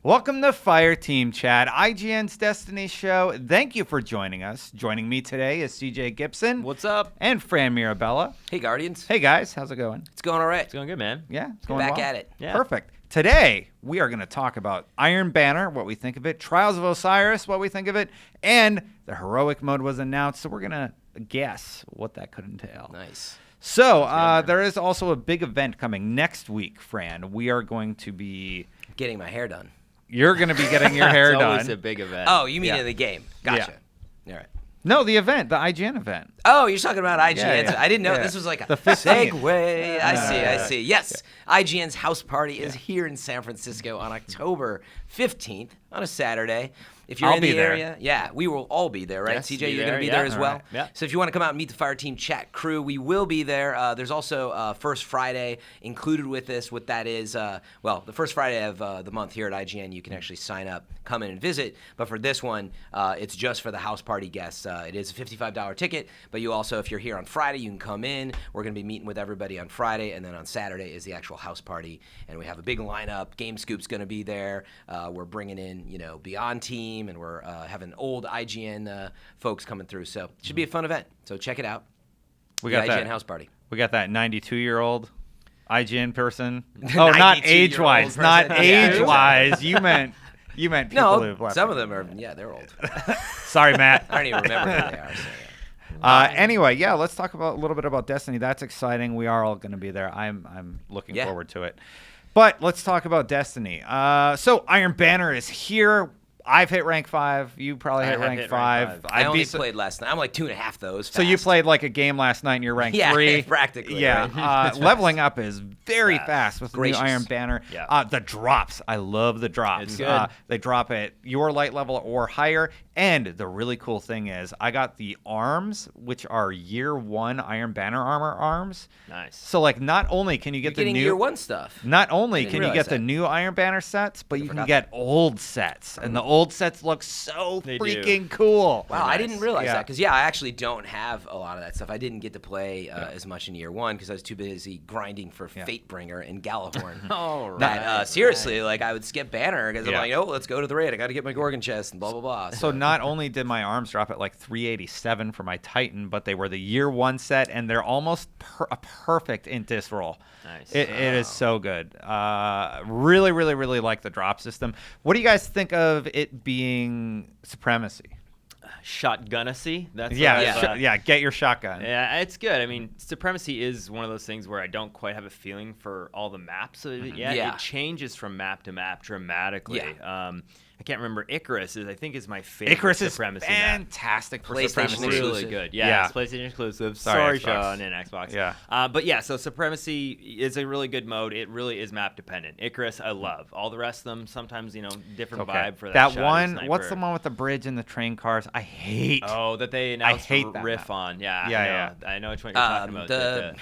Welcome to Fireteam Chat, IGN's Destiny show. Thank you for joining us. Joining me today is CJ Gibson. What's up? And Fran Mirabella. Hey, Guardians. Hey, guys. How's it going? It's going all right. It's going good, man. Yeah, it's going Back well. at it. Yeah. Perfect. Today, we are going to talk about Iron Banner, what we think of it, Trials of Osiris, what we think of it, and the heroic mode was announced, so we're going to guess what that could entail. Nice. So, there is also a big event coming next week, Fran. We are going to be... Getting my hair done. You're going to be getting your hair It's done. always a big event. Oh, you mean in the game. Gotcha. All right. No, the event, the IGN event. Oh, you're talking about IGN. Yeah. I didn't know Yeah. this was like a The 15th. segue. I see. Yes, IGN's house party is here in San Francisco on October 15th on a Saturday. If you're I'll in be the there. area, yeah, we will all be there, right? Yes, CJ, be you're going to there, be yeah. there as All well. right. Yeah. So if you want to come out and meet the Fireteam chat crew, we will be there. There's also First Friday included with this. What that is, the first Friday of the month here at IGN, you can actually sign up, come in and visit. But for this one, it's just for the house party guests. It is a $55 ticket, but you also, if you're here on Friday, you can come in. We're going to be meeting with everybody on Friday, and then on Saturday is the actual house party, and we have a big lineup. Game Scoop's going to be there. We're bringing in, Beyond Team, and we're having old IGN folks coming through. So it should be a fun event. So check it out. We The got IGN that. house party. We got that 92-year-old IGN person. Oh, not 92-year-old age-wise. person. Not Yeah. age-wise. You meant people who've No, left. some of them are, they're old. Sorry, Matt. I don't even remember who they are. So, yeah. Anyway, yeah, let's talk about a little bit about Destiny. That's exciting. We are all going to be there. I'm looking Yeah. forward to it. But let's talk about Destiny. So Iron Banner is here. I've hit rank 5. You probably I hit have rank hit 5. rank 5. I only played last night. I'm like 2.5 those. So you fast. played like a game last night and you're rank Yeah, 3. practically, Yeah. right? Leveling up is very Fast. fast with Gracious. the new Iron Banner. Yeah. The drops. I love the drops. It's good. They drop at your light level or higher. And the really cool thing is I got the arms, which are year 1 Iron Banner armor arms. Nice. So like not only can you get You're the getting new year 1 stuff. not only didn't can you realize get the that. new Iron Banner sets, but you can forgot get old sets. And the old sets look so They do. freaking cool. Wow, I nice. didn't realize Yeah. that because I actually don't have a lot of that stuff. I didn't get to play as much in year 1 because I was too busy grinding for Fatebringer and Galahorn. All right. That seriously, like I would skip Banner because Yeah. I'm like, oh, let's go to the raid. I got to get my Gorgon chest and blah blah blah. So not only did my arms drop at like 387 for my Titan, but they were the year 1 set, and they're almost a perfect Intis roll. Nice. It is so good. Really, really, really like the drop system. What do you guys think of it being supremacy? Shotgunacy. That's Yeah, what I've, get your shotgun. Yeah, it's good. I mean, Supremacy is one of those things where I don't quite have a feeling for all the maps of it yet. Yeah. It changes from map to map dramatically. Yeah. I can't remember. Icarus is, I think, is my favorite Icarus is Supremacy map. fantastic for PlayStation supremacy. exclusive. Really good. Yeah. Yeah, it's PlayStation exclusive. Sorry, Sorry, Xbox. Sean, and Xbox. Yeah. But yeah, so Supremacy is a really good mode. It really is map dependent. Icarus, I love. All the rest of them, sometimes, different vibe for that That shotty one, sniper. what's the one with the bridge and the train cars? I hate. Oh, that they announced hate a that riff map. on. Yeah, Yeah, I know which one you're talking about.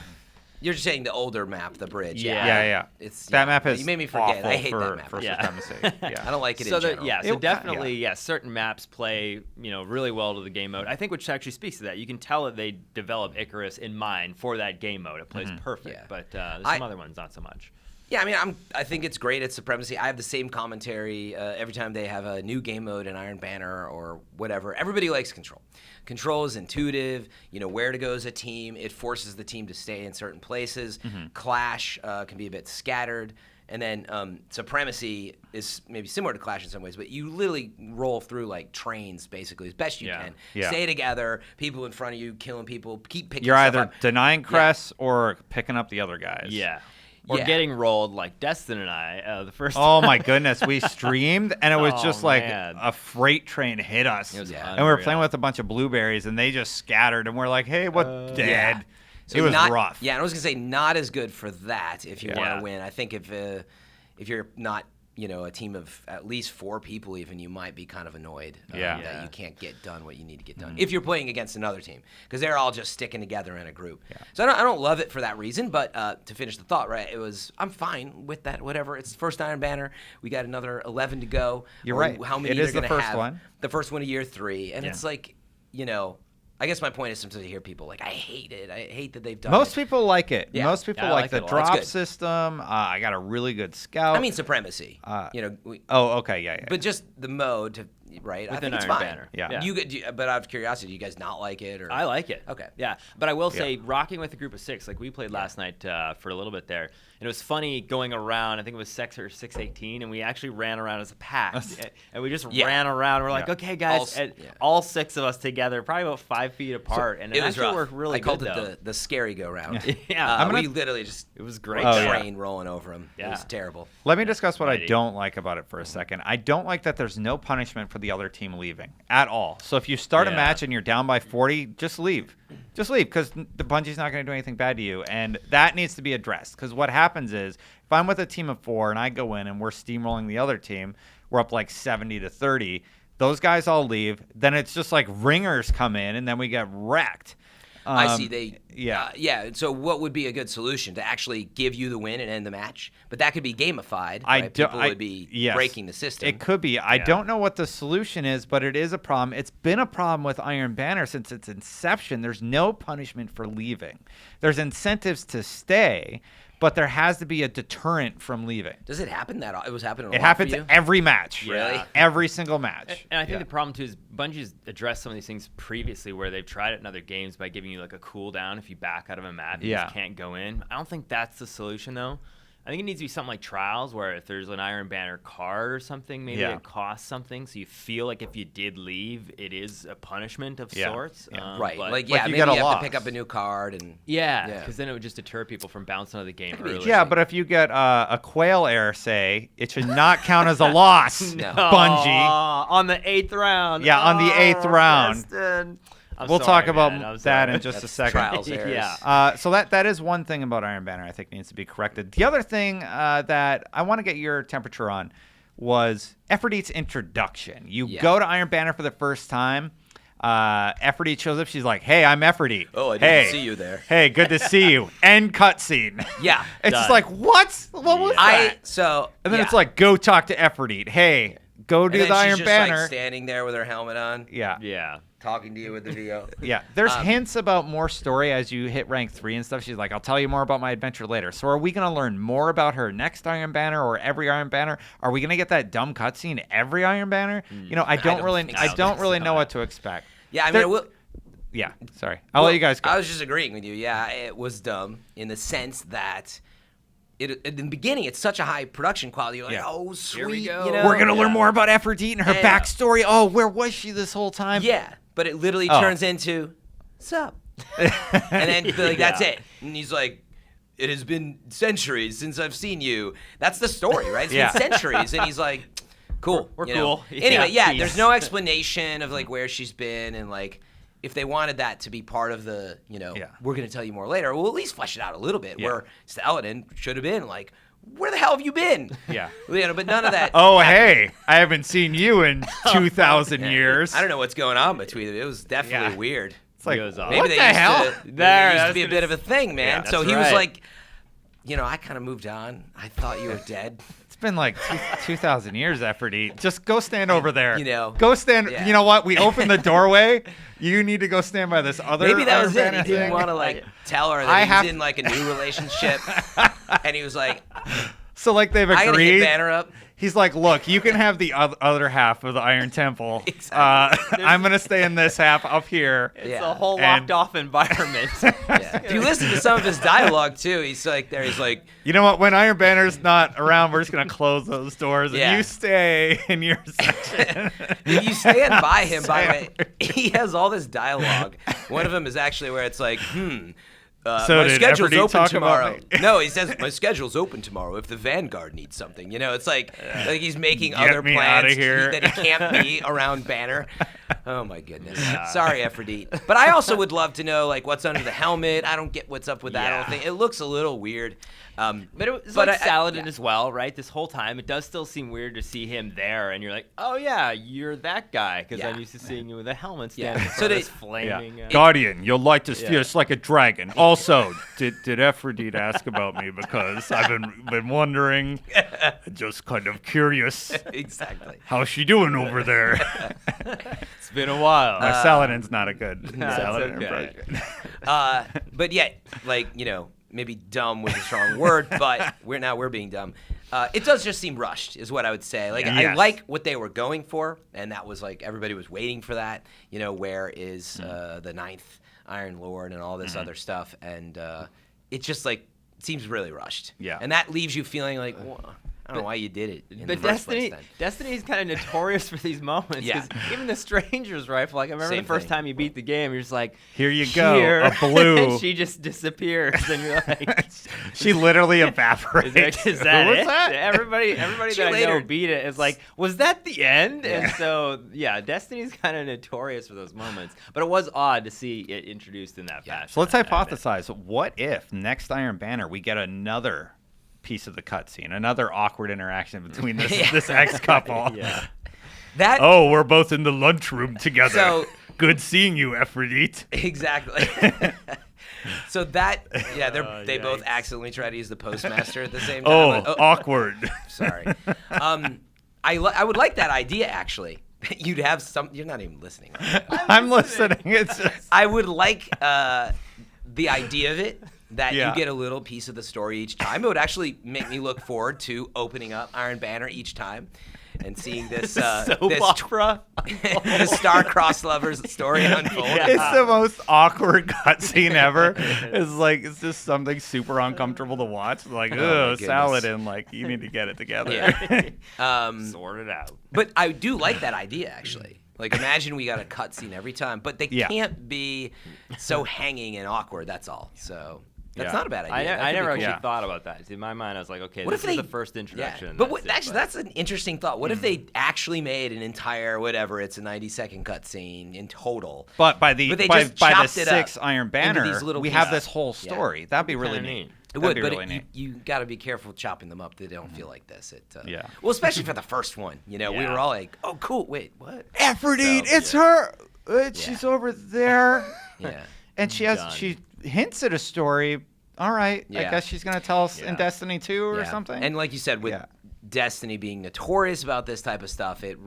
You're just saying the older map, the bridge. Yeah. Yeah. It's That map is You made me forget. awful I hate for, that map. for Yeah. supremacy. Yeah. I don't like it So in general. so It- definitely, certain maps play, really well to the game mode. I think which actually speaks to that. You can tell that they developed Icarus in mind for that game mode. It plays perfect, Yeah. but there's some other ones not so much. Yeah, I mean, I think it's great at Supremacy. I have the same commentary every time they have a new game mode in Iron Banner or whatever. Everybody likes Control. Control is intuitive. You know where to go as a team. It forces the team to stay in certain places. Clash can be a bit scattered. And then Supremacy is maybe similar to Clash in some ways, but you literally roll through like trains basically as best you can. Yeah. Stay together, people in front of you, killing people, keep picking You're stuff either up. denying crests or picking up the other guys. Yeah. Or Yeah. getting rolled like Destin and I the first Oh time. my goodness, we streamed and it was Oh, just like man. a freight train hit us. It was And we were unreal. playing with a bunch of blueberries and they just scattered and we're like, hey, what dead? Yeah. So it was not, rough. Yeah, and I was gonna say not as good for that if you want Yeah. to win. I think if you're not a team of at least 4 people, even you might be kind of annoyed Yeah. that you can't get done what you need to get done if you're playing against another team because they're all just sticking together in a group. So I don't love it for that reason, but to finish the thought, right? I'm fine with that. Whatever. It's the first Iron Banner. We got another 11 to go. You're or right. How many It they're is the gonna first have. one. The first one of year 3, and Yeah. it's like I guess my point is sometimes I hear people like, I hate it. I hate that they've done Most it. people like it. Yeah. Most people Yeah, I like like the it a lot. It's drop good. system. I got a really good scout. I mean, supremacy. oh, okay, yeah. But just the mode, right? I Within think it's Iron fine. Banner. Yeah. But out of curiosity, do you guys not like it? Or? I like it. Okay. Yeah, but I will say, rocking with a group of 6, like we played last night for a little bit there, and it was funny going around. I think it was 6 or 618, and we actually ran around as a pack, and we just ran around. We're like, okay, guys, all 6 of us together, probably about 5 feet apart, and it was actually rough. worked really I called good. it the scary go round. Yeah, we literally just it was great. train rolling over him. It Yeah. was terrible. Let me discuss what I Mighty. don't like about it for a second. I don't like that there's no punishment for the other team leaving at all. So if you start a Yeah. match and you're down by 40, just leave. Just leave, because the Bungie's not going to do anything bad to you. And that needs to be addressed, because what happens is if I'm with a team of 4 and I go in and we're steamrolling the other team, we're up like 70-30. Those guys all leave. Then it's just like ringers come in, and then we get wrecked. I see. Yeah. So what would be a good solution to actually give you the win and end the match? But that could be gamified. I right? don't- People I- would be yes. breaking the system. It could be. I don't know what the solution is, but it is a problem. It's been a problem with Iron Banner since its inception. There's no punishment for leaving. There's incentives to stay, but there has to be a deterrent from leaving. Does it happen that it was happening? It a lot happens for you? every match. Really? Every single match. And I think Yeah. the problem too is Bungie's addressed some of these things previously, where they've tried it in other games by giving you like a cooldown if you back out of a map, you just can't go in. I don't think that's the solution though. I think it needs to be something like Trials, where if there's an Iron Banner card or something, maybe it costs something, so you feel like if you did leave, it is a punishment of sorts. Right. But- Like, Like maybe you you get a have loss. to pick up a new card and Yeah, because then it would just deter people from bouncing out of the game could be early. Yeah, but if you get a quail air, say, it should not count as a loss, No. Bungie. Aw, on the 8th round. Yeah, on the 8th round. Justin. I'm We'll sorry, talk about man. I'm that sorry. in just a That's second. Trials errors. Yeah. So that is one thing about Iron Banner I think needs to be corrected. The other thing that I want to get your temperature on was Efrideet's introduction. You go to Iron Banner for the first time. Efrideet shows up. She's like, "Hey, I'm Efrideet. Oh, I hey, didn't see you there." Hey, good to see you." End cutscene. Yeah. It's just Done. like, what? What was that? And then it's like, go talk to Efrideet. Hey, go do and then the she's Iron just, Banner. like, standing there with her helmet on, Yeah. Yeah. talking to you with the VO. Yeah, there's hints about more story as you hit rank 3 and stuff. She's like, I'll tell you more about my adventure later. So are we going to learn more about her next Iron Banner or every Iron Banner? Are we going to get that dumb cutscene every Iron Banner? You know, I don't really know what to expect. Yeah, I mean, Yeah, sorry. I'll let you guys go. I was just agreeing with you. Yeah, it was dumb in the sense that in the beginning, it's such a high production quality. You're like, oh, sweet. Here we go. You know? We're going to learn more about Efrideet and her Yeah. backstory. Oh, where was she this whole time? Yeah, but it literally turns into, sup? And then like, that's it. And he's like, it has been centuries since I've seen you. That's the story, right? It's been centuries. And he's like, cool. We're you know? cool. Anyway, Yeah, there's peace. no explanation of like where she's been and like, if they wanted that to be part of the, we're going to tell you more later, we'll at least flesh it out a little bit. Yeah. Where Saladin should have been like, where the hell have you been? Yeah. But none of that. Oh, hey, I haven't seen you in 2,000 years. I don't know what's going on between them. It was definitely weird. It's like, Goes off. Maybe what they the used hell? there used to be a bit of a thing, man. Yeah, so that's he was right. like, I kind of moved on. I thought you were dead. It's been like 2,000 years, Efrideet. Just go stand over there. Go stand. Yeah. You know what? We opened the doorway. You need to go stand by this other. Maybe that was it. Iron He didn't thing. want to like tell her I that have- he's in like a new relationship, and he was like, So like they've I gotta hit agreed. Banner up. He's like, look, you can have the other half of the Iron Temple. Exactly. I'm gonna stay in this half up here. It's Yeah. a whole And- locked off environment. Yeah. If you listen to some of his dialogue too, he's like, he's like, You know what? When Iron Banner's not around, we're just gonna close those doors and Yeah. you stay in your section. if you stand by him, by the way, he has all this dialogue. One of them is actually where it's like, So my did schedule's Efrideet open talk about tomorrow. me? No, he says my schedule's open tomorrow if the Vanguard needs something. It's like he's making Get other me plans outta here. that he can't be around Banner. Oh my goodness. Sorry, Efrideet. But I also would love to know like what's under the helmet. I don't get what's up with that. I don't think it looks a little weird. But it was like Saladin yeah. as well, right? This whole time, it does still seem weird to see him there, and you're like, oh yeah, you're that guy, because Yeah. I'm used to seeing you with a helmet Yeah. standing in So front of they- this flaming. Guardian, you'll like to Yeah. fierce like a dragon. Also, did Efrideet ask about me? Because I've been wondering, just kind of curious. Exactly. How's she doing over there? It's been a while. Saladin's not a good That's Saladin okay. impression. But yet, like, maybe dumb was a strong word, but we're being dumb. It does just seem rushed, is what I would say. Like, I Yes. like what they were going for, and that was like everybody was waiting for that. Where is the 9th Iron Lord and all this other stuff, and it just like seems really rushed. Yeah. And that leaves you feeling like, well, I don't know why you did it in the But first place then. Destiny is kind of notorious for these moments. Yeah. 'Cause even the Stranger's Rifle, like I remember Same the first thing. time you beat the game, you're just like, Here you go, here. a blue. And she just disappears, and you're like, She literally evaporates. is that Who was it? that? Everybody She that I know later- beat it is like, was that the end? And so, yeah, Destiny's kind of notorious for those moments. But it was odd to see it introduced in that fashion. So let's I admit. hypothesize. What if next Iron Banner we get another piece of the cutscene, another awkward interaction between this ex couple? Yeah. That Oh, we're both in the lunchroom together. So- Good seeing you, Efrideet. Exactly. So that, they both yikes. accidentally try to use the postmaster at the same time. Oh, awkward. Sorry. I would like that idea actually. You'd have some. You're not even listening. I'm listening. It's just, I would like the idea of it. That Yeah. you get a little piece of the story each time. It would actually make me look forward to opening up Iron Banner each time and seeing this Soap this opera. the star-crossed lovers story unfold. Yeah. it's the most awkward cutscene ever. It's just something super uncomfortable to watch. Like, Oh, my oh, goodness. Saladin, like you need to get it together. Yeah. Sort it out. But I do like that idea, actually. Like, imagine we got a cutscene every time, but they Yeah. can't be so hanging and awkward. That's all. So that's Yeah. not a bad idea. That I could never be actually cool. Yeah. thought about that. In my mind, I was like, okay, What this if is they- the first introduction. Yeah. But That's it, that's an interesting thought. What if they actually made an entire whatever? It's a 90-second cutscene in total. But by the But they by, just by the chopped it up 6th Iron into Banner, these little we have pieces. this whole Yeah. story. That'd be really Kinda neat. neat. It That'd would, be but really neat. you got to be careful chopping them up. They don't feel like this. Yeah. Well, especially for the first one. We Yeah. were all like, "Oh, cool. Wait, what?" Efrideet, So, it's her. She's over there. Yeah. And Done. she hints at a story. All right, I Yeah. guess she's gonna tell us in Yeah. Destiny 2 or Yeah. something. And like you said, with Yeah. Destiny being notorious about this type of stuff, it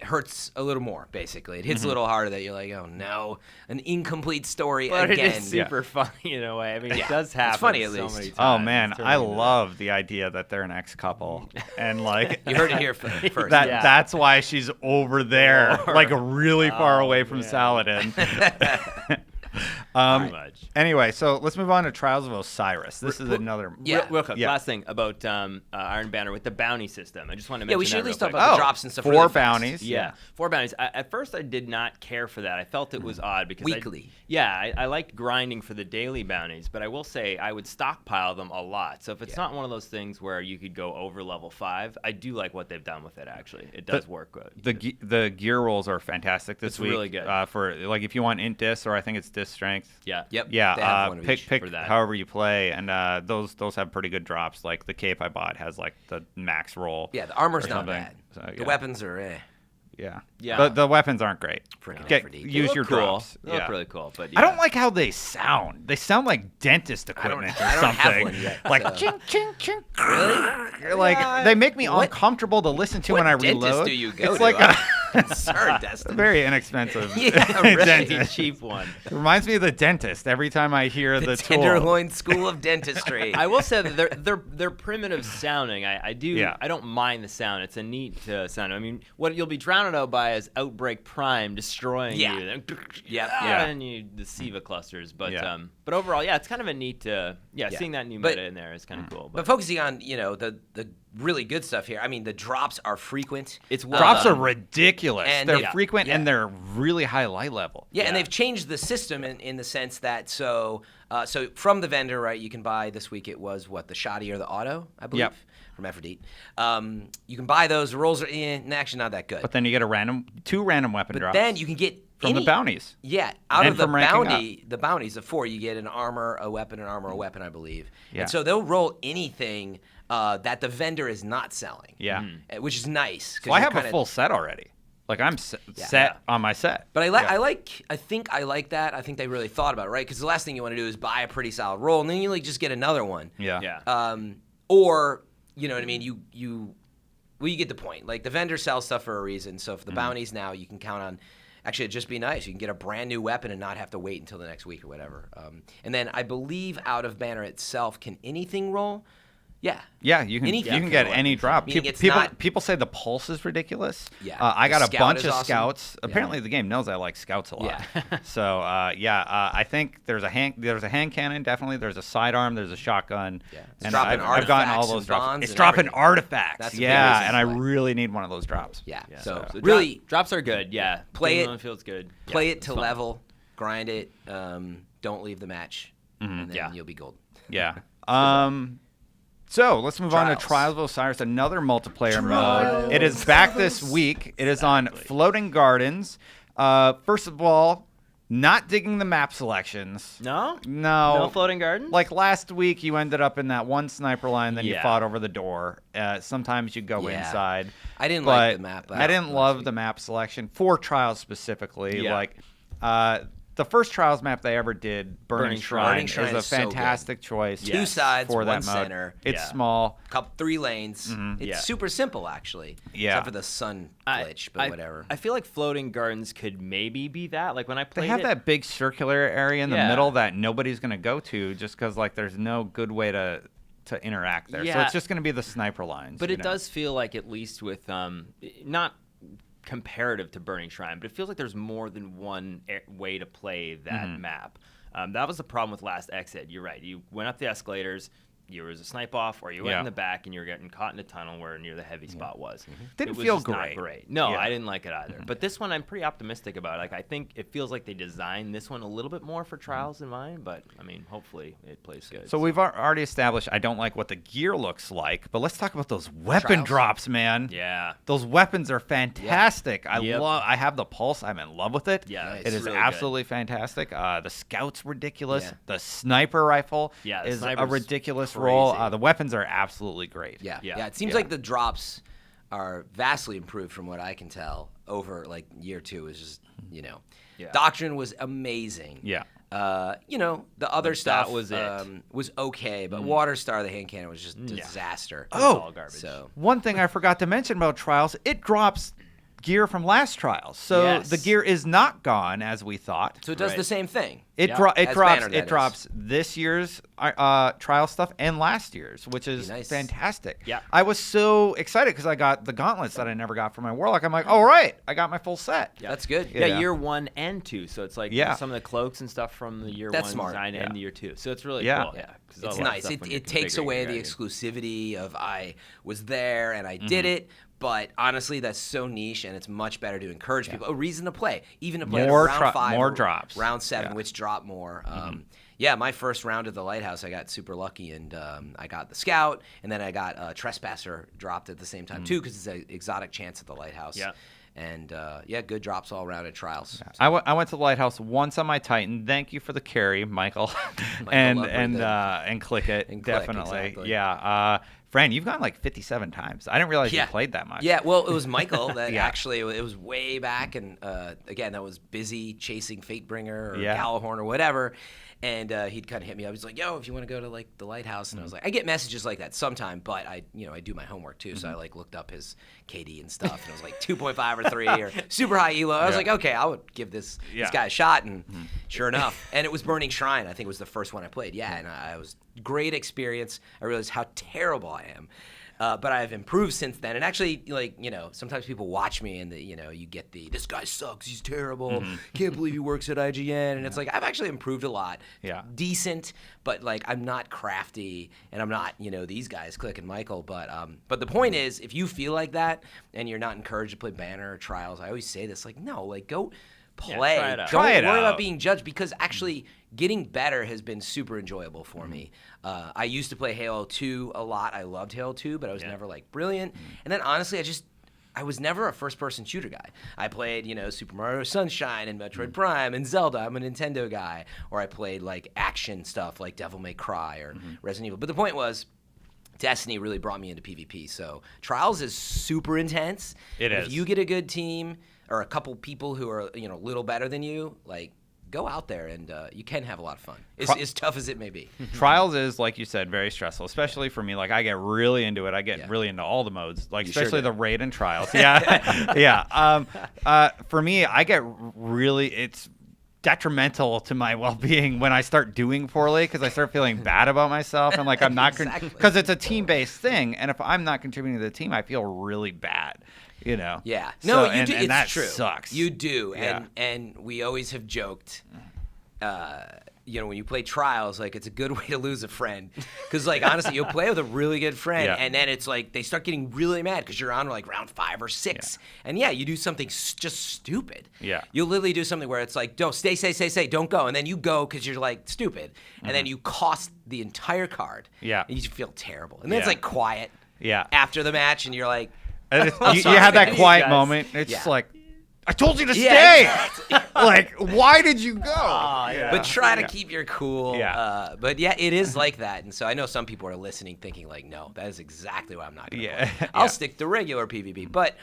hurts a little more. Basically, it hits a little harder that you're like, "Oh no, an incomplete story But again." it is super funny in a way. I mean, Yeah. it does happen. It's funny, at so least. many Oh times. man, Turn I into that. love the idea that they're an ex-couple, and like You heard it here first. that. Yeah. That's why she's over there, Lord. like really far Oh, away from man. Saladin. Pretty much. Anyway, so let's move on to Trials of Osiris. This is another. Yeah. Real quick, Yeah. last thing about Iron Banner with the bounty system. I just want to mention Yeah, we should that at least real talk quick. about the drops and stuff. 4 really fast. bounties. Yeah, 4 bounties. At first, I did not care for that. I felt it was odd because Weekly. I liked grinding for the daily bounties, but I will say I would stockpile them a lot. So if it's not one of those things where you could go over level 5, I do like what they've done with it. Actually, it does work good. The gear rolls are fantastic this It's week. really good. For like if you want int dis or I think it's dis strength. Yeah. Yep. Yeah, They have one of each pick for that. however you play, and those have pretty good drops. Like the cape I bought has like the max roll. Yeah, the armor's or not something. bad. So, The yeah. weapons are Yeah. Yeah. The weapons aren't great. Freaking Get, Efrideet. They use look your cool. drops. They Yeah. look really cool, but I don't like how they sound. They sound like dentist equipment or I don't have something. one yet, Like so- ching ching ching. Really? Like Yeah. they make me What- uncomfortable to listen to what when I dentist reload. do you go it's to? like I'm a concerned, Destin. very inexpensive Yeah, really. dentist. cheap one. It reminds me of the dentist every time I hear the, tool. Tenderloin School of Dentistry. I will say that they're primitive sounding. I do. Yeah. I don't mind the sound. It's a neat sound. I mean, what you'll be drowned out by is Outbreak Prime destroying Yeah. you. Then, Yeah. And you the SIVA clusters. But Yeah. but overall, yeah, it's kind of a neat. Seeing that new But- meta in there is kind of cool. But focusing on the really good stuff here. I mean, the drops are frequent. It's Drops are Um, ridiculous. and They're they- frequent yeah. and they're really high light level. Yeah, and Yeah. they've changed the system in the sense that so from the vendor, right? You can buy this week. It was the shoddy or the auto, I believe, Yep. from Efrideet. You can buy those. The rolls are actually not that good. But then you get two random weapon But drops then you can get from the any- bounties. Yeah, out And of the from ranking bounty, the bounties of 4, you get an armor, a weapon, an armor, a weapon, I believe. Yeah. And so they'll roll anything that the vendor is not selling. Yeah. Which is nice. 'cause So I you're have kinda- a full set already. Like I'm set Yeah. on my set. But Yeah. I think I like that. I think they really thought about it, right? Because the last thing you want to do is buy a pretty solid roll, and then you just get another one. Yeah. Yeah. Or you know what I mean? You Well, you get the point. Like, the vendor sells stuff for a reason. So for the bounties now, you can count on. Actually, it'd just be nice. You can get a brand new weapon and not have to wait until the next week or whatever. And then I believe out of banner itself, can anything roll? Yeah. Yeah, you can get any drop. People say the pulse is ridiculous. Yeah. I got a bunch of awesome. scouts. Apparently, the game knows I like scouts a lot. Yeah. So I think there's a hand cannon. Definitely, there's a sidearm. There's a shotgun. Yeah. It's and dropping I've gotten all those artifacts and drops. bonds It's and dropping everything. artifacts. That's a yeah, big and I reason to really need one of those drops. Yeah. Yeah. So So really drops are good. Yeah. Play Game it- alone feels good. play Yeah, it it's to fun. level, grind it. Don't leave the match, and then you'll be gold. Yeah. So let's move on to Trials of Osiris, another multiplayer mode. It is back this week. It is on Floating Gardens. First of all, not digging the map selections. No? No. No floating gardens? Like last week, you ended up in that one sniper line, then you Yeah. fought over the door. Sometimes you go Yeah. inside. I didn't but like the map. I didn't last love week. the map selection for Trials specifically. Yeah. Like the first Trials map they ever did, Burning Shrine, Burning Shrine is a is so good. fantastic choice. Two sides, for one that mode. center. It's Yeah. small. Couple 3 lanes. It's Yeah. super simple actually. Yeah. Except for the sun glitch, but whatever. I feel like floating gardens could maybe be that. Like when I They played have it, that big circular area in the Yeah. middle that nobody's going to go to just because like there's no good way to interact there. So Yeah. it's just going to be the sniper lines. but you it know? does feel like at least with not comparative to Burning Shrine, but it feels like there's more than one way to play that map. That was the problem with last exit. You're right. You went up the escalators. You was a snipe off, or you went in the back and you were getting caught in a tunnel where near the heavy spot was. Didn't It was feel just not great. great. No, Yeah. I didn't like it either. But this one, I'm pretty optimistic about. Like, I think it feels like they designed this one a little bit more for trials in mind. But I mean, hopefully it plays good. So we've already established I don't like what the gear looks like, but let's talk about those weapon Trials. drops, man. Yeah. Those weapons are fantastic. Yep. I have the pulse. I'm in love with it. Yeah, it it's is really absolutely fantastic. The scout's ridiculous. Yeah. The sniper rifle Yeah, the is a sniper's ridiculous crazy. roll. The weapons are absolutely great. Yeah. Yeah. It seems Yeah. like the drops are vastly improved from what I can tell over like year 2 is just, Yeah. Doctrine was amazing. Yeah. The other But stuff that was it. was okay, but Water Star, the hand cannon, was just disaster. It's Oh, all garbage. So One thing I forgot to mention about Trials, it drops gear from last Trials. So Yes. the gear is not gone as we thought. it does Right. the same thing. It Yeah. drops As Banner, that is. drops this year's trial stuff and last year's, which is Nice. fantastic. Yeah. I was so excited because I got the gauntlets that I never got for my warlock. I'm like, all right, I got my full set. That's good. Yeah, Yeah. year 1 and 2. So it's like Yeah. some of the cloaks and stuff from the year That's 1 smart. design Yeah. and the year 2. So it's really Yeah. cool. Yeah, 'cause It's a lot of nice. stuff when you're It takes configuring away your the dragon. exclusivity of I was there and I did it. But honestly, that's so niche, and it's much better to encourage people. A reason to play, even to play More round 5, more or drops. round 7, Yeah. which drop more. Yeah, my first round at the lighthouse, I got super lucky, and I got the scout, and then I got trespasser dropped at the same time too, because it's an exotic chance at the lighthouse. Yeah. And good drops all around at trials. I went to the lighthouse once on my Titan. Thank you for the carry, Michael. and click it And click, definitely. exactly. Yeah. Fran, you've gone like 57 times. I didn't realize you played that much. Yeah, well, it was Michael that Yeah. actually, it was way back, and again, that was busy chasing Fatebringer or Yeah. Gallahorn or whatever, and he'd kind of hit me up. He's like, "Yo, if you want to go to like the lighthouse," and I was like, I get messages like that sometime, but I do my homework too, so I like looked up his KD and stuff, and it was like 2.5 or 3 or super high elo. I was Yeah. like, okay, I would give this guy a shot, and sure enough, and it was Burning Shrine. I think it was the first one I played. Yeah, and I was great experience. I realized how terrible I am. But I've improved since then. And actually, sometimes people watch me and, you get this guy sucks. He's terrible. Can't believe he works at IGN. And it's like, I've actually improved a lot. Yeah. Decent, but like, I'm not crafty and I'm not, these guys, Click and Michael. But the point is, if you feel like that and you're not encouraged to play Banner or Trials, I always say this, like, no, like, go play. try it out. Don't Try it worry out. about being judged, because actually getting better has been super enjoyable for me. I used to play Halo 2 a lot. I loved Halo 2, but I was never like brilliant. And then honestly, I was never a first-person shooter guy. I played, Super Mario Sunshine and Metroid Prime and Zelda. I'm a Nintendo guy. Or I played like action stuff like Devil May Cry or Resident Evil. But the point was, Destiny really brought me into PvP. So Trials is super intense. It If is. you get a good team or a couple people who are, a little better than you, like, go out there and you can have a lot of fun. As tough as it may be. Trials is, like you said, very stressful, especially for me. Like, I get really into it. I get really into all the modes, like especially the raid and trials. Yeah, yeah. For me, I get it's detrimental to my well-being when I start doing poorly because I start feeling bad about myself and like I'm not because it's a team-based thing, and if I'm not contributing to the team, I feel really bad. Yeah. So, No, you do. And it's that true. sucks. You do. Yeah. And we always have joked, when you play trials, like it's a good way to lose a friend. Because like honestly, you'll play with a really good friend, and then it's like they start getting really mad because you're on like round 5 or 6, and you do something just stupid. Yeah. You'll literally do something where it's like, don't stay, don't go, and then you go because you're like stupid, and then you cost the entire card. Yeah. And you feel terrible, and then it's like quiet. Yeah. After the match, and you're like. And you have that quiet moment. It's just like, I told you to stay. Exactly. Like, why did you go? But try to keep your cool. Yeah. But yeah, it is like that. And so I know some people are listening thinking like, no, that is exactly why I'm not going to play. I'll stick to regular PvP. But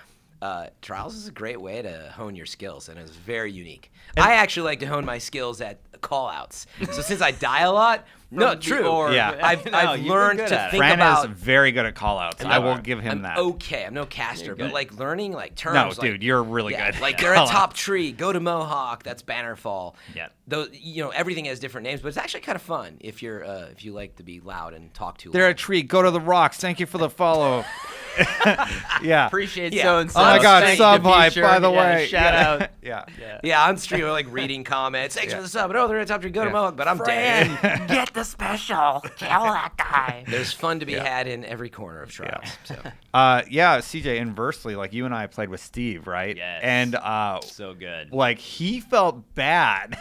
Trials is a great way to hone your skills, and it's very unique. I actually like to hone my skills at call-outs. So since I die a lot, I've learned to think Fran about. is very good at call-outs. I will give him that. Okay, I'm no caster, but like learning like terms. No, like, dude, you're really good. Like they're at top tree. Go to Mohawk. That's Bannerfall. Yeah. Those, everything has different names, but it's actually kind of fun if you like to be loud and talk too loud. They're a tree. Go to the rocks. Thank you for the follow. Yeah. Appreciate so-and-so. Oh my God, Thank sub you, hype, Beecher. by the way. Shout out. Yeah, on stream we're like reading comments. Thanks for the sub. But they're at top tree. Go to Mohawk, but I'm dead. Get the special. Kill that guy. There's fun to be had in every corner of Trials. So. CJ, inversely, like you and I played with Steve, right? Yes. And so good. Like he felt bad.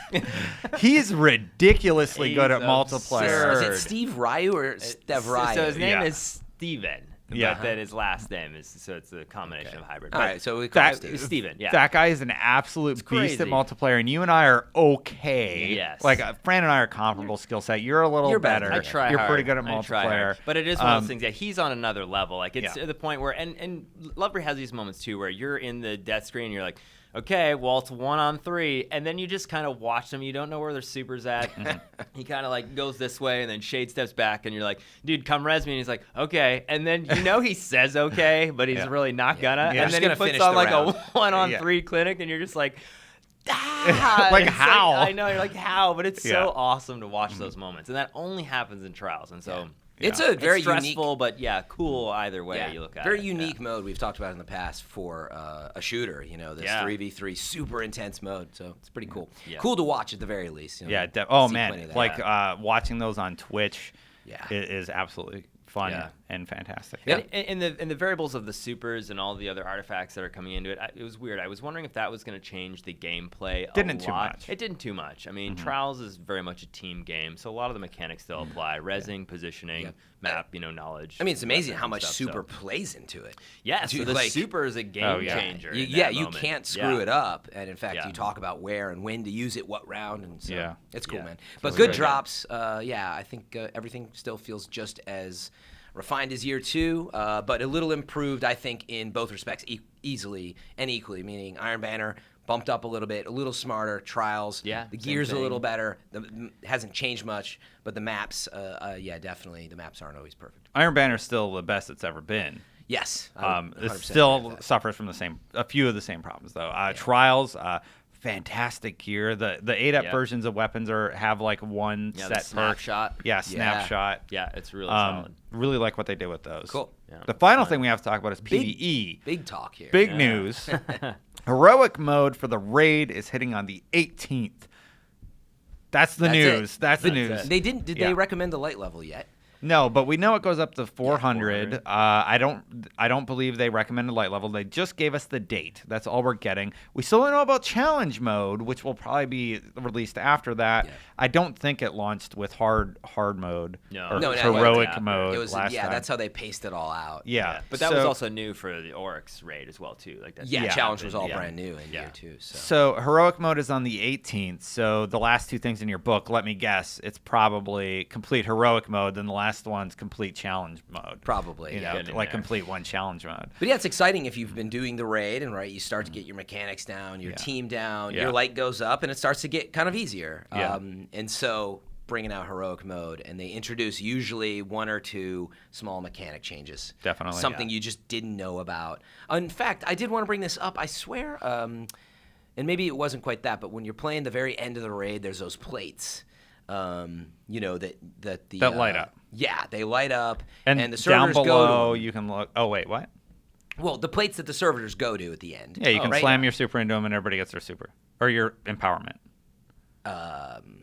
He's ridiculously good at multiplayer. Is it Steve Ryu or Steve Ryu? So his name is Steven. Yeah. But then his last name is, so it's a combination of hybrid. All right, so we call it Steven. Yeah. That guy is an absolute beast at multiplayer, and you and I are okay. Yes. Like Fran and I are comparable skill set. You're a little better. I try You're hard. pretty good at I try multiplayer. hard. But it is one of those things that he's on another level. Like it's Yeah. to the point where, and Lovery has these moments too, where you're in the death screen and you're like, okay, well, it's 1-on-3, and then you just kind of watch them. You don't know where their super's at. He kind of like goes this way, and then Shade steps back, and you're like, dude, come res me. And he's like, okay. And then he says okay, but he's really not gonna. Yeah. And then Just he puts finish on the like round. a 1-on-3 clinic, and you're just like, ah! Like, It's how? I know, you're like, how? But it's Yeah. so awesome to watch those moments. And that only happens in Trials. And so It's a very stressful, unique, but cool either way you look at it. very unique mode we've talked about in the past for a shooter. This 3v3 super intense mode, so it's pretty cool. Yeah. Cool to watch at the very least. Oh see plenty man, of that. like watching those on Twitch Yeah. is absolutely fun and fantastic. Yeah. And the variables of the supers and all the other artifacts that are coming into it, it was weird. I was wondering if that was going to change the gameplay Didn't a too lot. much. It didn't too much. I mean, Trials is very much a team game, so a lot of the mechanics still apply. Resing, positioning, map, knowledge. I mean, it's amazing weapons how and much stuff, super so. plays into it. Yeah, so Dude, the like- super is a game changer. in that You moment. can't screw it up. And in fact, Yeah. you talk about where and when to use it, what round, and so it's cool, Yeah. man. But So good good. drops. I think everything still feels just as refined as year 2, but a little improved, I think, in both respects, easily and equally. Meaning Iron Banner bumped up a little bit, a little smarter. Trials, Yeah, the same gear's a thing. little better. Hasn't changed much, but the maps, definitely, the maps aren't always perfect. Iron Banner's still the best it's ever been. Yes, It 100% agree still with that. suffers from a few of the same problems though. Trials, fantastic gear. The 8-up versions of weapons have like one the set perk. snapshot. Yeah, snapshot. Yeah, it's really solid. Really like what they did with those. Cool. Yeah. The final thing we have to talk about is PvE. Big talk here. Big news. Heroic mode for the raid is hitting on the 18th. That's the news. it. That's the That's news. it. They didn't. Did Yeah. they recommend the light level yet? No, but we know it goes up to 400. 400. I don't believe they recommended light level. They just gave us the date. That's all we're getting. We still don't know about challenge mode, which will probably be released after that. Yeah. I don't think it launched with hard mode No. or No, not heroic yet. mode It was last time. that's how they paced it all out. Yeah, But that was so- also new for the Oryx raid as well too. Like that's Yeah, Yeah. challenge was all Yeah. brand new in Yeah. year 2. So. So heroic mode is on the 18th. So the last two things in your book, let me guess, it's probably complete heroic mode. Then the last last one's complete challenge mode. Probably, You yeah. know, Get in like there. complete one challenge mode. But yeah, it's exciting if you've been doing the raid and you start to get your mechanics down, your Yeah. team down, Yeah. your light goes up, and it starts to get kind of easier. Yeah. And so bringing out heroic mode, and they introduce usually 1 or 2 small mechanic changes. Definitely, something you just didn't know about. In fact, I did want to bring this up. I swear, and maybe it wasn't quite that, but when you're playing the very end of the raid, there's those plates. You know that light up. Yeah, they light up, And, the down servers go to below, them. you can look. Oh wait, what? Well, the plates that the servers go to at the end. Yeah, you can right? slam your super into them, and everybody gets their super or your empowerment.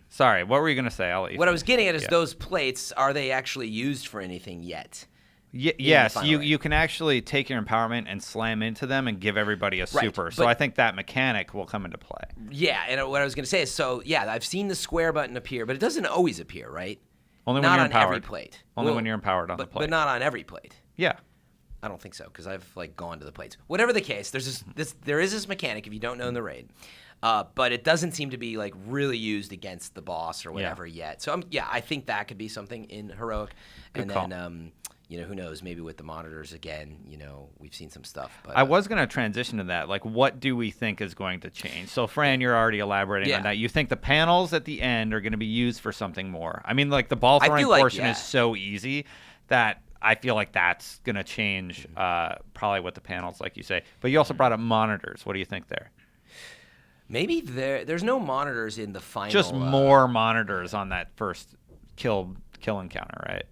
Sorry, what were you gonna say? I'll let you. What I was finish. getting at is Yeah. those plates, are they actually used for anything yet? Yes, final you raid. you can actually take your empowerment and slam into them and give everybody a Right, super. So but- I think that mechanic will come into play. Yeah, and what I was going to say is, so yeah, I've seen the square button appear, but it doesn't always appear, right? Only not when you're on empowered. every plate. Only when you're empowered on the but, plate. But not on every plate. Yeah. I don't think so, because I've gone to the plates. Whatever the case, there is this mechanic if you don't know in the raid, but it doesn't seem to be really used against the boss or whatever yet. So I think that could be something in heroic, Good and call. then who knows, maybe with the monitors again, we've seen some stuff. But I was going to transition to that. Like, what do we think is going to change? So, Fran, you're already elaborating Yeah. on that. You think the panels at the end are going to be used for something more? I mean, like the ball I throwing feel like, portion yeah. is so easy that I feel like that's going to change probably with the panels, like you say. But you also brought up monitors. What do you think there? maybe there's no monitors in the final. Just more monitors on that first kill encounter, right?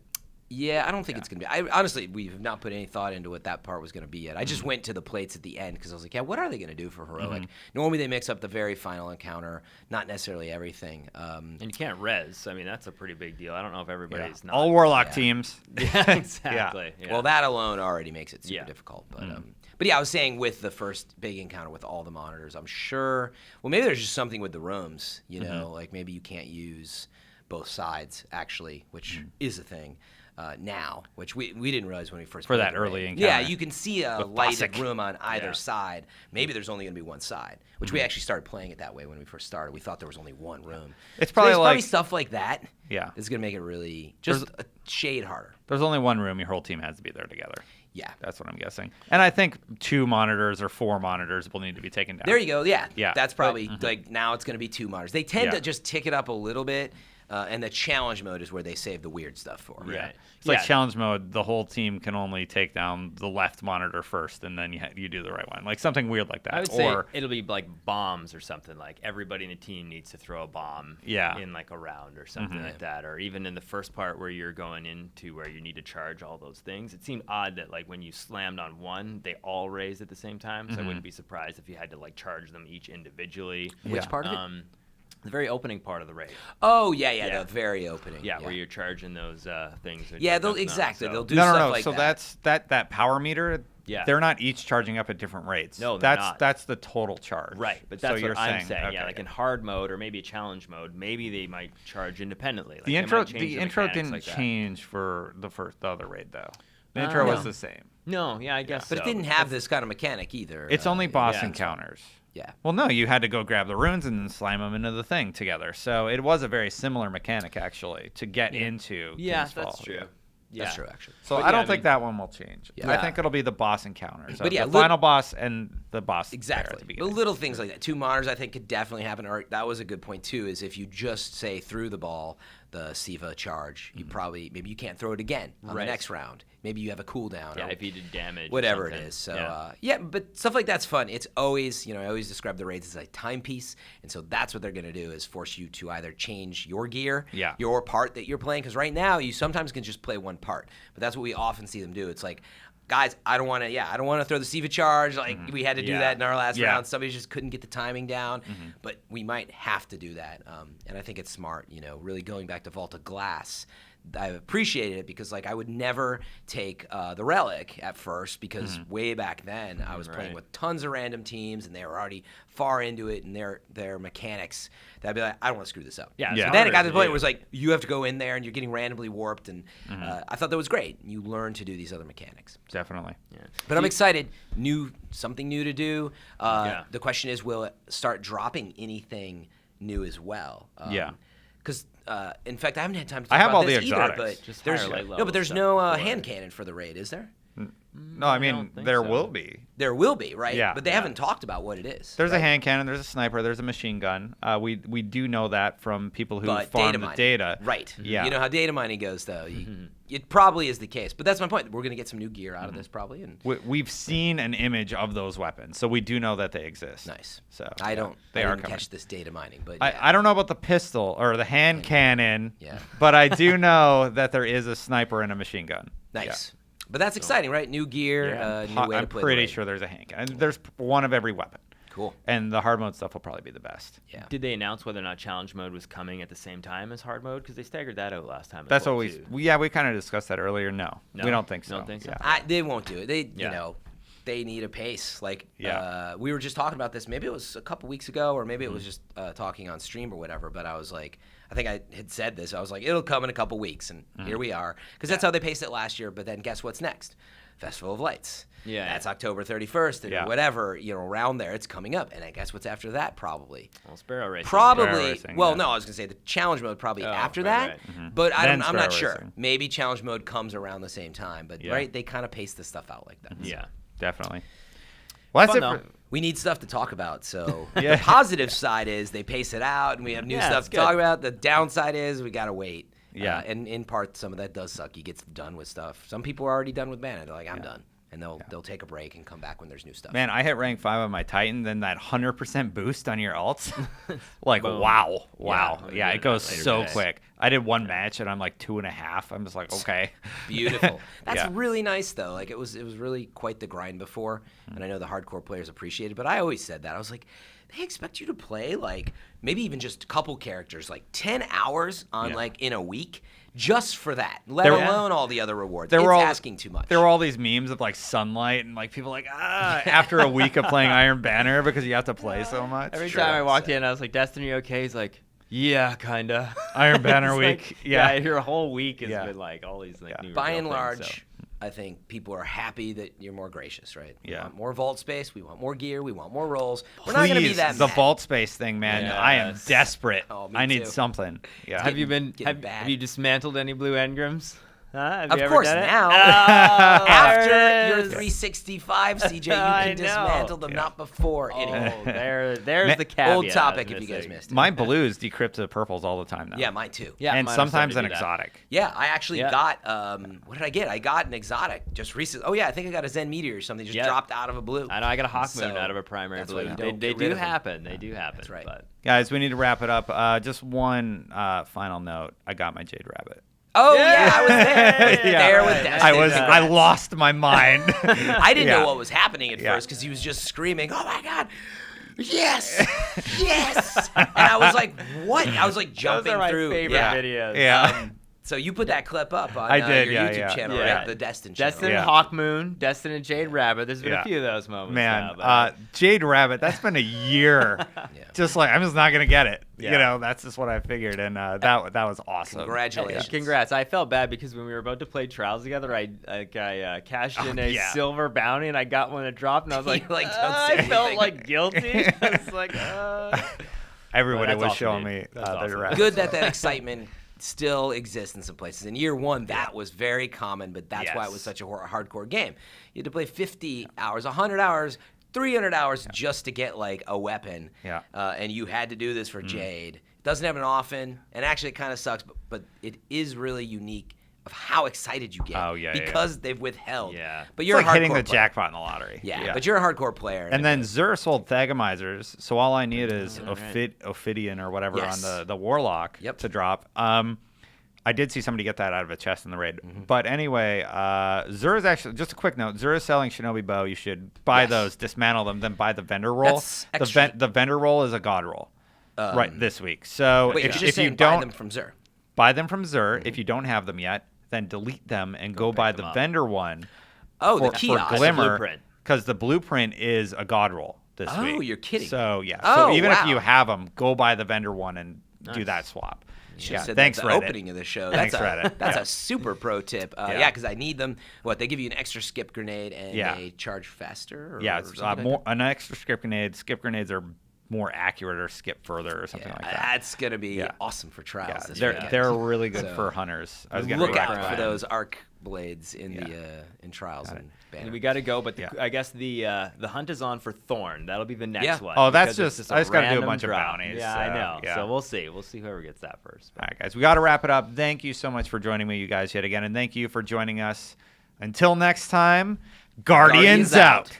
Yeah, I don't think it's going to be. Honestly, we've not put any thought into what that part was going to be yet. I just went to the plates at the end because I was like, yeah, what are they going to do for heroic? Normally they mix up the very final encounter, not necessarily everything. And you can't res. I mean, that's a pretty big deal. I don't know if everybody's not. All warlock yeah. teams. Yeah, exactly. Yeah. Well, that alone already makes it super Yeah. difficult. But yeah, I was saying with the first big encounter with all the monitors, I'm sure. Well, maybe there's just something with the rooms, like maybe you can't use both sides actually, which is a thing. Now, which we didn't realize when we first For played that the early raid. encounter. Yeah, you can see a With lighted Bosik. room on either Yeah. side. Maybe there's only going to be one side, which we actually started playing it that way when we first started. We thought there was only one room. It's So probably there's probably like- stuff like that. Yeah. Is going to make it really just a shade harder. There's only one room. Your whole team has to be there together. Yeah. That's what I'm guessing. And I think 2 monitors or 4 monitors will need to be taken down. There you go. Yeah. Yeah. That's probably now it's going to be 2 monitors. They tend Yeah. to just tick it up a little bit, and the challenge mode is where they save the weird stuff for. Right. It's like Yeah. challenge mode. The whole team can only take down the left monitor first, and then you do the right one. Like something weird like that. I would say or it'll be like bombs or something. Like everybody in the team needs to throw a bomb Yeah. in like a round or something like that. Or even in the first part where you're going into where you need to charge all those things. It seemed odd that like when you slammed on one, they all raised at the same time. So I wouldn't be surprised if you had to like charge them each individually. Which part of it? The very opening part of the raid. Oh yeah, Yeah. the very opening. Yeah, where you're charging those things. which Yeah, are they'll nothing exactly. else, They'll so- do no, stuff no, no. like So that. that's that power meter. Yeah. They're not each charging up at different rates. No, they're that's not. that's the total charge. Right, but So that's you're what I'm saying. okay. Yeah, like in hard mode or maybe a challenge mode, maybe they might charge independently. Like the they intro might change the intro mechanics didn't like that. change for the other raid though. The intro was No. the same. No, yeah, I guess. But so. it didn't have this kind of mechanic either. It's only boss yeah. encounters. Yeah. Well, no, you had to go grab the runes and then slam them into the thing together. So it was a very similar mechanic actually to get into. Yeah, King's that's Fall. true. Yeah. Yeah. That's true, actually. So But I yeah, don't I think mean- that one will change. Yeah. I think it'll be the boss encounters. But yeah, the final boss and the boss. there at Exactly. the But beginning. little things like that. 2 monitors, I think, could definitely happen. Or that was a good point too. Is if you just say through the ball, the Siva charge, you probably maybe you can't throw it again on the Right. next round. Maybe you have a cooldown. Yeah, or if you did damage. or whatever it something. is. So yeah. yeah, but stuff like that's fun. It's always, I always describe the raids as a timepiece, and so that's what they're going to do is force you to either change your gear, Yeah. your part that you're playing, because right now you sometimes can just play one part, but that's what we often see them do. It's like, guys, I don't want to throw the Siva charge. Like we had to do Yeah. that in our last Yeah. round. Somebody just couldn't get the timing down, but we might have to do that. And I think it's smart, really going back to Vault of Glass. I appreciated it because I would never take the Relic at first because way back then I was playing Right. with tons of random teams and they were already far into it and their mechanics. That I'd be like, I don't want to screw this up. Yeah, Yeah. So then it got to to the point do. where it was like you have to go in there and you're getting randomly warped and I thought that was great. You learn to do these other mechanics. Definitely. But I'm excited. Something new to do. Yeah. The question is, will it start dropping anything new as well? Yeah. Because In fact, I haven't had time to I talk have about all the this either. exotics. But Just there's higher light no, level but there's stuff no before. hand cannon for the raid, is there? No, I mean don't think there so. will be. There will be, right? Yeah. But they haven't talked about what it is. There's right? a hand cannon, there's a sniper, there's a machine gun. We do know that from people who But farm data the mining. data. Right. Yeah. You know how data mining goes, though. It probably is the case. But that's my point. We're going to get some new gear out of this probably. And We've seen an image of those weapons, so we do know that they exist. nice. So I yeah, they are didn't coming. catch this data mining, but I don't know about the pistol or the hand cannon, Yeah. but I do know that there is a sniper and a machine gun. nice. But that's exciting, right? New gear, new way to I'm play. pretty the raid. sure there's a hand cannon. And there's one of every weapon. Cool. And the hard mode stuff will probably be the best. Yeah. Did they announce whether or not challenge mode was coming at the same time as hard mode? Because they staggered that out last time. That's as well, what too. we kind of discussed that earlier. No, No? we don't think so. Don't think so? Yeah. They won't do it. They, Yeah. they need a pace. Like, Yeah. we were just talking about this. Maybe it was a couple weeks ago, or maybe it was just talking on stream or whatever. But I was like, I think I had said this. I was like, it'll come in a couple weeks, and here we are. Because that's how they paced it last year. But then guess what's next? Festival of Lights. Yeah. That's October 31st, and Yeah. whatever, around there, it's coming up. And I guess what's after that, probably. Well, Sparrow Racing. Probably. Racing, Well, yeah. no, I was gonna say the challenge mode probably after right, that. right. But Then I'm not Sparrow sure. Racing. Maybe challenge mode comes around the same time. But Yeah. right, they kind of pace this stuff out like that. So. Yeah. Definitely. Well, that's Fun, it. though. For, We need stuff to talk about. So Yeah. the positive side is they pace it out, and we have new Yeah, stuff it's to talk good. about. The downside is we gotta wait. Yeah. And in part, some of that does suck. You get done with stuff. Some people are already done with mana. They're like, I'm done, and they'll take a break and come back when there's new stuff. Man, I hit rank 5 on my Titan, then that 100% boost on your alts. Like, Boom. wow. Yeah, Yeah, I'm it goes doing that so later today. quick. I did one match, and I'm like 2.5. I'm just like, okay. Beautiful. That's Yeah. really nice though. Like it was really quite the grind before, and I know the hardcore players appreciate it. But I always said that I was like, they expect you to play like maybe even just a couple characters, like 10 hours on Yeah. like in a week, just for that. Let There- alone all the other rewards. There It's were all asking too much. There were all these memes of like sunlight and like people like after a week of playing Iron Banner because you have to play so much. Every Sure. time I walked in, I was like, Destiny okay? He's like, yeah, kinda. Iron Banner It's week, like, yeah. your whole week has Yeah. been like all these like Yeah. new By reveal and things, large, so. I think people are happy that you're more gracious, right? We Yeah. want more vault space. We want more gear. We want more rolls. We're not going to be Please, that the mad. vault space thing, man. I am Yes. desperate. Oh, me I need too. something. Yeah. Have you been? getting Have, bad. have you dismantled any blue engrams? Huh? Have Of you ever course, done it? now. Oh, there After it your is. 365, CJ, you I can know. dismantle them, not before. Oh, Anyway. there's Ma- the caveat. Old I topic was if you guys missing. missed it. My blues decrypt the purples all the time now. Yeah, mine too. Yeah, and mine are sometimes an starting to do that. exotic. Yeah, I actually Yeah. got, what did I get? I got an exotic just recently. Oh, yeah, I think I got a Zen Meteor or something just Yeah. dropped out of a blue. I know I got a Hawk So, Moon out of a primary that's blue. why you They don't get do rid of them. happen. They do happen. That's right. But Guys, we need to wrap it up. Just one final note. I got my Jade Rabbit. Oh, yeah, I was there. I was Yeah. there with Right. Destiny. I lost my mind. I didn't Yeah. know what was happening at Yeah. first because he was just screaming, "Oh my god, yes, yes!" And I was like, "What?" I was like those jumping are my through. favorite yeah. videos. Yeah. So you put that clip up on I did, your yeah, YouTube yeah. channel, Yeah. right? The Destin channel. Destin Yeah. Hawk Moon, Destin and Jade Rabbit. There's been Yeah. a few of those moments. Man, now, but- Jade Rabbit, that's been a year. Yeah. Just like, I'm just not going to get it. Yeah. You know, that's just what I figured. And that was awesome. Congratulations. Congrats! I felt bad because when we were about to play trials together, I cashed in a yeah. silver bounty and I got one that dropped, and I was like, You're like, "Don't say I felt anything." like guilty. I was like, Everybody Well, was that's showing awesome, me dude. That's their awesome. rabbits. Good that excitement still exists in some places. In year one, that was very common, but that's why it was Yes. such a hardcore game. You had to play 50 hours, 100 hours, 300 hours just to get like a weapon. Yeah. And you had to do this for Jade. It doesn't happen often, and actually it kind of sucks, but it is really unique of how excited you get. Oh, yeah, yeah. Because they've withheld. Yeah. But It's you're like a hardcore hitting the player. jackpot in the lottery. Yeah, but you're a hardcore player. And then Zur sold Thagamizers, so all I need is right. Ophidian or whatever Yes. on the Warlock Yep. to drop. I did see somebody get that out of a chest in the raid. Mm-hmm. But anyway, Zur is actually, just a quick note, Zur is selling Shinobi Bow. You should buy Yes. those, dismantle them, then buy the vendor roll. That's extra- The vendor roll is a god roll right this week. So Wait, you're if just you saying buy don't them from Zur. buy them from Zur, if you don't have them yet, then delete them and go buy them the up. vendor one Oh, for, the kiosk. for Glimmer. blueprint. Because the blueprint is a god roll this Oh, week. you're kidding. So, yeah. Oh, so even if wow. you have them, go buy the vendor one and do Nice. that swap. You should Yeah, have said thanks, that at the Reddit. opening of the show. Thanks, That's Reddit. That's Yeah. a super pro tip. Yeah. Yeah, because I need them. What, they give you an extra skip grenade and Yeah. they charge faster? Or Yeah, it's something like more an extra skip grenade. Skip grenades are more accurate or skip further or something like that. That's gonna be awesome for trials. This They're weekend. they're really good So, for hunters. I was gonna look go back out to for that. those arc blades in the in trials and banner. We got to go, but I guess the hunt is on for Thorn. That'll be the next one. Oh, that's because just I just got to do a random bunch drop. of bounties. Yeah, so, I know. Yeah. So we'll see. We'll see whoever gets that first. All right, guys, we got to wrap it up. Thank you so much for joining me, you guys, yet again, and thank you for joining us. Until next time, Guardians out.